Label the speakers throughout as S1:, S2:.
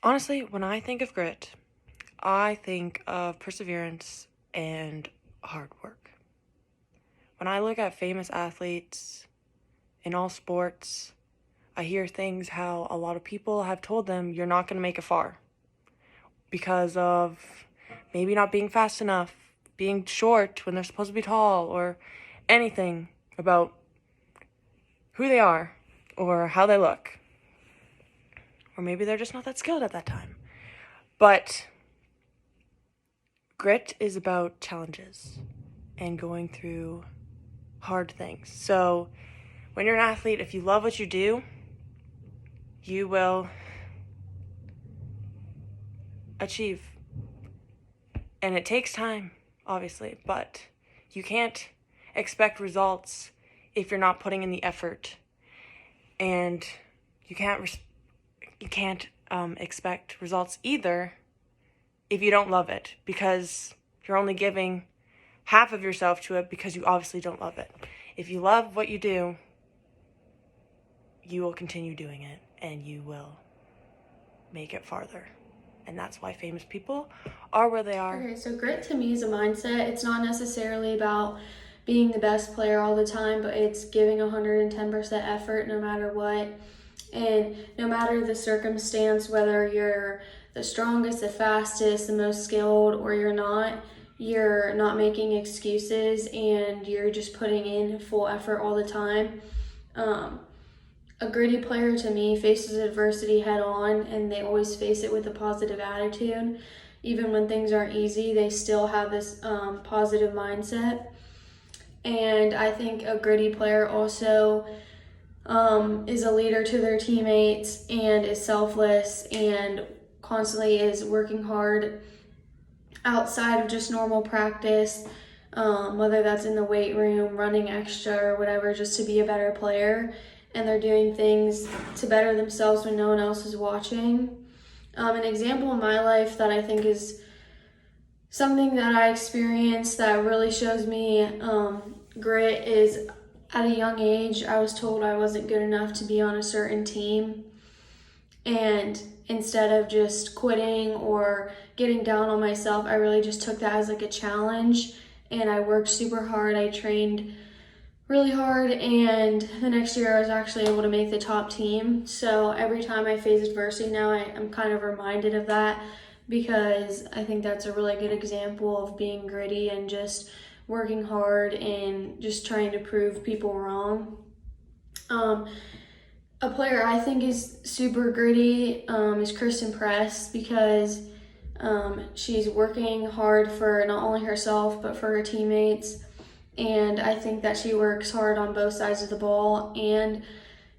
S1: Honestly, when I think of grit, I think of perseverance and hard work. When I look at famous athletes in all sports, I hear things how a lot of people have told them you're not going to make it far because of maybe not being fast enough, being short when they're supposed to be tall, or anything about who they are or how they look. Or maybe they're just not that skilled at that time. But grit is about challenges and going through hard things. So when you're an athlete, if you love what you do, you will achieve. And it takes time, obviously, but you can't expect results if you're not putting in the effort. And you can't expect results either if you don't love it, because you're only giving half of yourself to it because you obviously don't love it. If you love what you do, you will continue doing it and you will make it farther. And that's why famous people are where they are.
S2: Okay, so grit to me is a mindset. It's not necessarily about being the best player all the time, but it's giving 110% effort no matter what. And no matter the circumstance, whether you're the strongest, the fastest, the most skilled, or you're not making excuses and you're just putting in full effort all the time. A gritty player to me faces adversity head on, and they always face it with a positive attitude. Even when things aren't easy, they still have this positive mindset. And I think a gritty player also is a leader to their teammates and is selfless and constantly is working hard outside of just normal practice, whether that's in the weight room, running extra, or whatever, just to be a better player. And they're doing things to better themselves when no one else is watching. An example in my life that I think is something that I experienced that really shows me grit is at a young age, I was told I wasn't good enough to be on a certain team. And instead of just quitting or getting down on myself, I really just took that as like a challenge. And I worked super hard. I trained really hard, and the next year I was actually able to make the top team. So every time I face adversity now, I'm kind of reminded of that, because I think that's a really good example of being gritty and just working hard and just trying to prove people wrong. A player I think is super gritty is Kristen Press, because she's working hard for not only herself but for her teammates. And I think that she works hard on both sides of the ball, and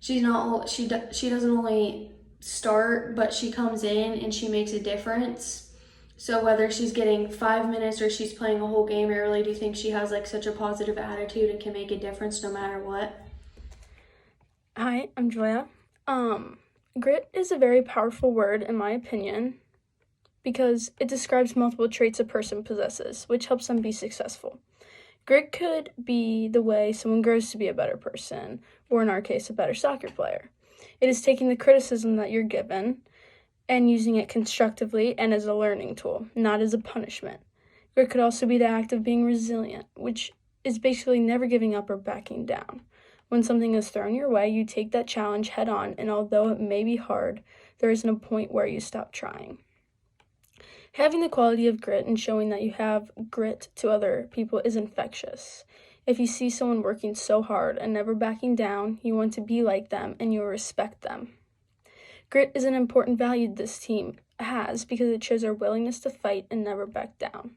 S2: she doesn't only start, but she comes in and she makes a difference. So whether she's getting 5 minutes or she's playing a whole game, I really do think she has like such a positive attitude and can make a difference no matter what.
S3: Hi, I'm Joya. Grit is a very powerful word in my opinion, because it describes multiple traits a person possesses, which helps them be successful. Grit could be the way someone grows to be a better person, or in our case, a better soccer player. It is taking the criticism that you're given and using it constructively and as a learning tool, not as a punishment. Grit could also be the act of being resilient, which is basically never giving up or backing down. When something is thrown your way, you take that challenge head on, and although it may be hard, there isn't a point where you stop trying. Having the quality of grit and showing that you have grit to other people is infectious. If you see someone working so hard and never backing down, you want to be like them and you respect them. Grit is an important value this team has because it shows our willingness to fight and never back down.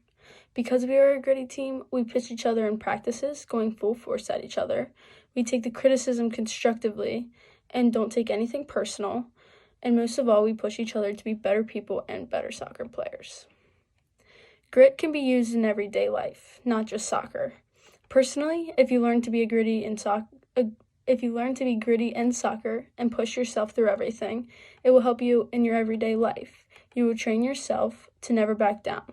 S3: Because we are a gritty team, we push each other in practices, going full force at each other. We take the criticism constructively and don't take anything personal. And most of all, we push each other to be better people and better soccer players. Grit can be used in everyday life, not just soccer. Personally, if you learn to be gritty in soccer and push yourself through everything, it will help you in your everyday life. You will train yourself to never back down,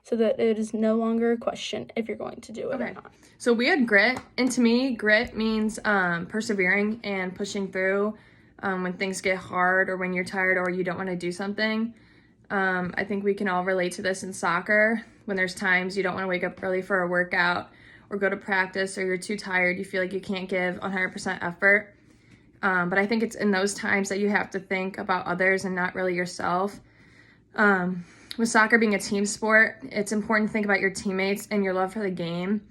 S3: so that it is no longer a question if you're going to do it or not.
S4: So we had grit, and to me, grit means persevering and pushing through when things get hard or when you're tired or you don't want to do something. I think we can all relate to this in soccer. When there's times you don't want to wake up early for a workout or go to practice, or you're too tired, you feel like you can't give 100% effort. But I think it's in those times that you have to think about others and not really yourself. With soccer being a team sport, it's important to think about your teammates and your love for the game,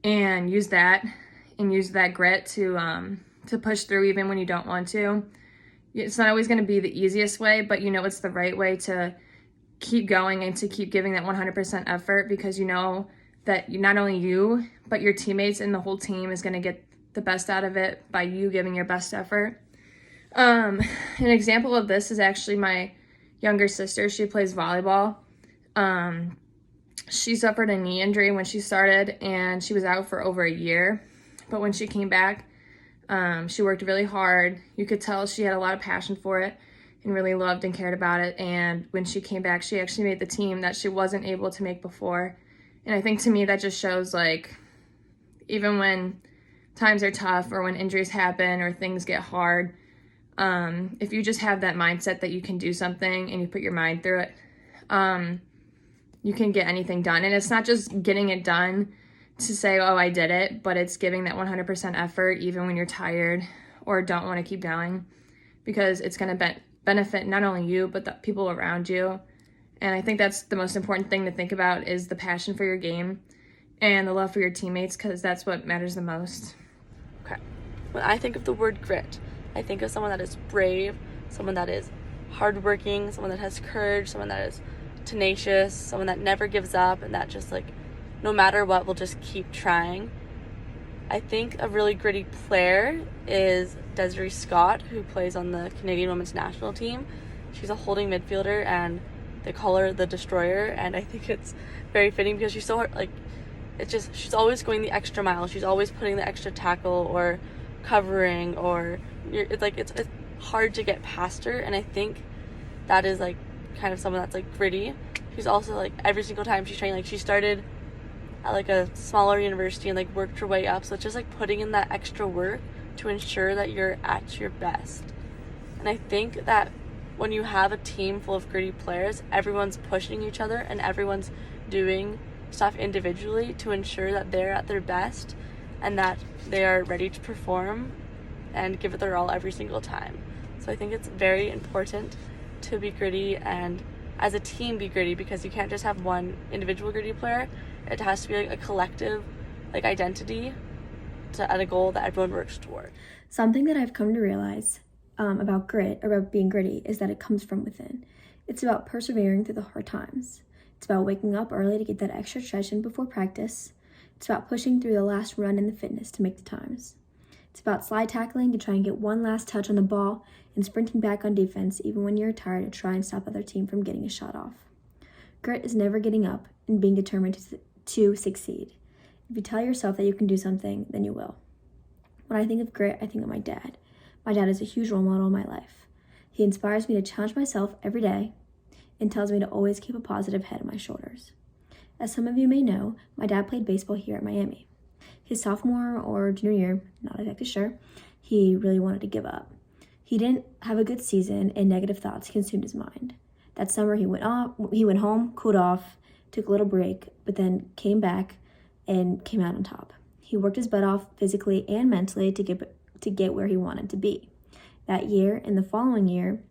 S4: and use that grit to push through even when you don't want to. It's not always going to be the easiest way, but you know it's the right way to keep going and to keep giving that 100% effort, because you know that not only you, but your teammates and the whole team is going to get the best out of it by you giving your best effort. An example of this is actually my younger sister. She plays volleyball. She suffered a knee injury when she started, and she was out for over a year. But when she came back, she worked really hard. You could tell she had a lot of passion for it and really loved and cared about it. And when she came back, she actually made the team that she wasn't able to make before. And I think to me that just shows, like, even when times are tough or when injuries happen or things get hard, if you just have that mindset that you can do something and you put your mind through it, you can get anything done. And it's not just getting it done to say, oh, I did it, but it's giving that 100% effort even when you're tired or don't want to keep going, because it's going to benefit not only you, but the people around you. And I think that's the most important thing to think about, is the passion for your game and the love for your teammates, because that's what matters the most.
S5: Okay. When I think of the word grit, I think of someone that is brave, someone that is hardworking, someone that has courage, someone that is tenacious, someone that never gives up, and that just, like, no matter what, will just keep trying. I think a really gritty player is Desiree Scott, who plays on the Canadian women's national team. She's a holding midfielder, and they call her the Destroyer, and I think it's very fitting because she's so hard, like, she's always going the extra mile. She's always putting the extra tackle or covering, or it's hard to get past her, and I think that is, like, kind of someone that's, like, gritty. She's also, like, every single time she's training, like, she started at, like, a smaller university and, like, worked her way up, so it's just, like, putting in that extra work to ensure that you're at your best. And I think that when you have a team full of gritty players, everyone's pushing each other and everyone's doing stuff individually to ensure that they're at their best and that they are ready to perform and give it their all every single time. So I think it's very important to be gritty, and as a team be gritty, because you can't just have one individual gritty player. It has to be, like, a collective, like, identity at a goal that everyone works toward.
S6: Something that I've come to realize about grit, or about being gritty, is that it comes from within. It's about persevering through the hard times. It's about waking up early to get that extra stretch in before practice. It's about pushing through the last run in the fitness to make the times. It's about slide tackling to try and get one last touch on the ball and sprinting back on defense even when you're tired to try and stop the other team from getting a shot off. Grit is never getting up and being determined to succeed. If you tell yourself that you can do something, then you will. When I think of grit, I think of my dad. My dad is a huge role model in my life. He inspires me to challenge myself every day and tells me to always keep a positive head on my shoulders. As some of you may know, my dad played baseball here at Miami. His sophomore or junior year, not exactly sure, he really wanted to give up. He didn't have a good season, and negative thoughts consumed his mind. That summer he went home, cooled off, took a little break, but then came back and came out on top. He worked his butt off physically and mentally to get where he wanted to be. That year and the following year,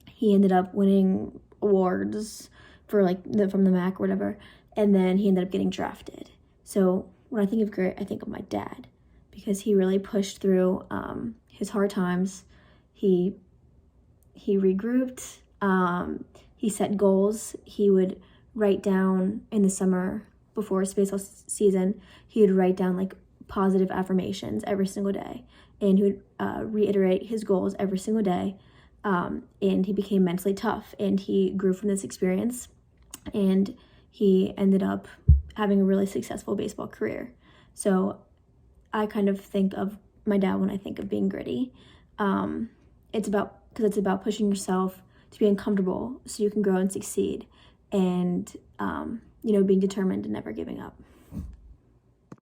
S6: he ended up winning awards for, like, from the MAC or whatever, and then he ended up getting drafted. So when I think of grit, I think of my dad, because he really pushed through his hard times. He regrouped. He set goals. He would write down in the summer before his baseball season. He would write down, like, positive affirmations every single day, and he would reiterate his goals every single day. And he became mentally tough, and he grew from this experience, and he ended up having a really successful baseball career. So I kind of think of my dad when I think of being gritty. It's about pushing yourself to be uncomfortable so you can grow and succeed, and being determined and never giving up.